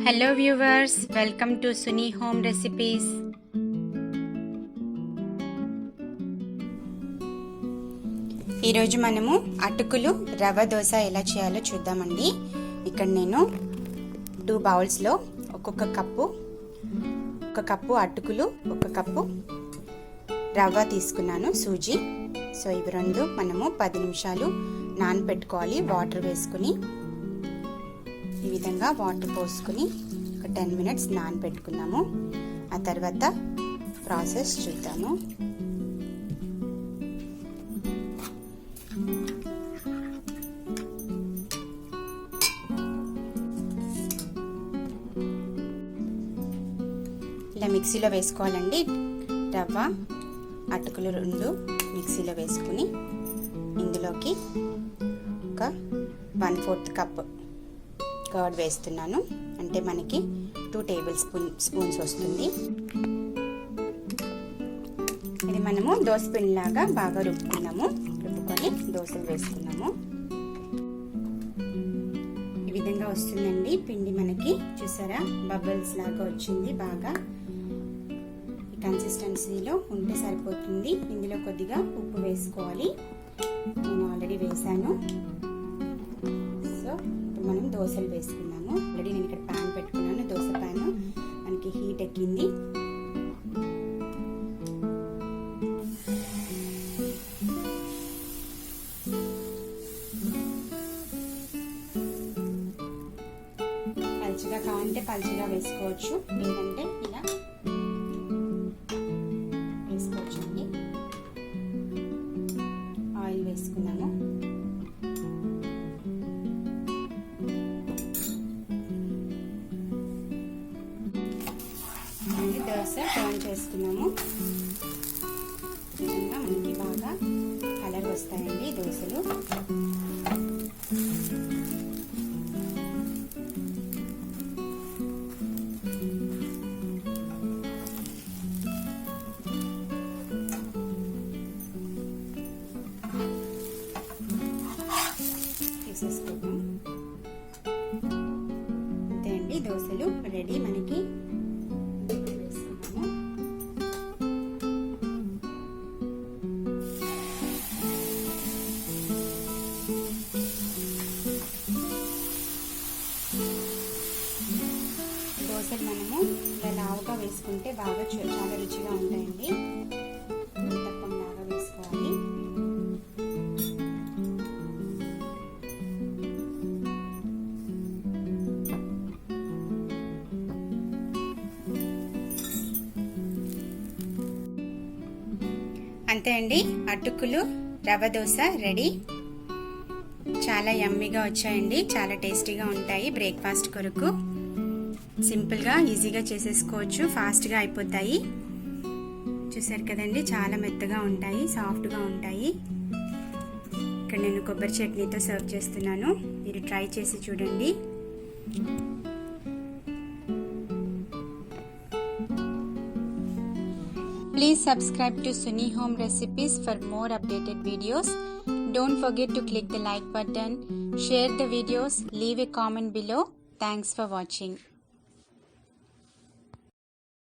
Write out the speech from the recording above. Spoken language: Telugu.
Hello viewers, welcome to Suni home recipes. ఈరోజు మనము అటుకులు రవ్వ దోశ ఎలా చేయాలో చూద్దామండి. ఇక్కడ నేను 2 బౌల్స్లో ఒక కప్పు అటుకులు, 1 కప్పు రవ్వ తీసుకున్నాను, సూజీ. సో ఇవి రెండు మనము 10 నిమిషాలు నానబెట్టుకోవాలి. వాటర్ వేసుకుని ఈ విధంగా వాటర్ పోసుకుని ఒక 10 మినిట్స్ నానబెట్టుకున్నాము. ఆ తర్వాత ప్రాసెస్ చూద్దాము. ఇలా మిక్సీలో వేసుకోవాలండి. రవ్వ అటుకులు రెండు మిక్సీలో వేసుకుని ఇందులోకి ఒక 1/4 కప్ కర్డ్ వేస్తున్నాను. అంటే మనకి 2 టేబుల్ స్పూన్స్ వస్తుంది. ఇది మనము దోశ పిండిలాగా బాగా రుబ్బుకొని దోశలు వేసుకున్నాము. ఈ విధంగా వస్తుందండి పిండి. మనకి చూసారా, బబుల్స్ లాగా వచ్చింది. బాగా ఈ కన్సిస్టెన్సీలో ఉంటే సరిపోతుంది. ఇందులో కొద్దిగా ఉప్పు వేసుకోవాలి. నేను ఆల్రెడీ వేసాను. సో మనం దోశలు వేసుకున్నాము. ఆల్రెడీ నేను ఇక్కడ ప్యాన్ పెట్టుకున్నాను. దోశ ప్యాన్ మనకి హీట్ ఎక్కింది. పల్చగా కావాలంటే పల్చగా వేసుకోవచ్చు, లేదంటే ఇలా వేసుకోవచ్చు అండి. ఆయిల్ వేసుకున్నాము. దోశ టర్న్ చేసుకున్నాము. విధంగా మనకి బాగా కలర్ వస్తాయండి దోశలు. తీసేసుకుందాం. అంతే అండి, దోశలు రెడీ. మనకి దోశలు మనము ఇలా లావుగా వేసుకుంటే బాగా చాలా రుచిగా ఉంటాయండి. తప్పం లాగా వేసుకోవాలి. అంతే అండి, అటుకులు రవ్వ దోశ రెడీ. చాలా యమ్మీగా వచ్చాయండి. చాలా టేస్టీగా ఉంటాయి. బ్రేక్ఫాస్ట్ కొరకు సింపుల్గా ఈజీగా చేసేసుకోవచ్చు. ఫాస్ట్గా అయిపోతాయి. చూసారు కదండి, చాలా మెత్తగా ఉంటాయి, సాఫ్ట్గా ఉంటాయి. ఇక్కడ నేను కొబ్బరి చట్నీతో సర్వ్ చేస్తున్నాను. మీరు ట్రై చేసి చూడండి. Please subscribe to Suni Home Recipes for more updated videos. Don't forget to click the like button, share the videos, leave a comment below. Thanks for watching.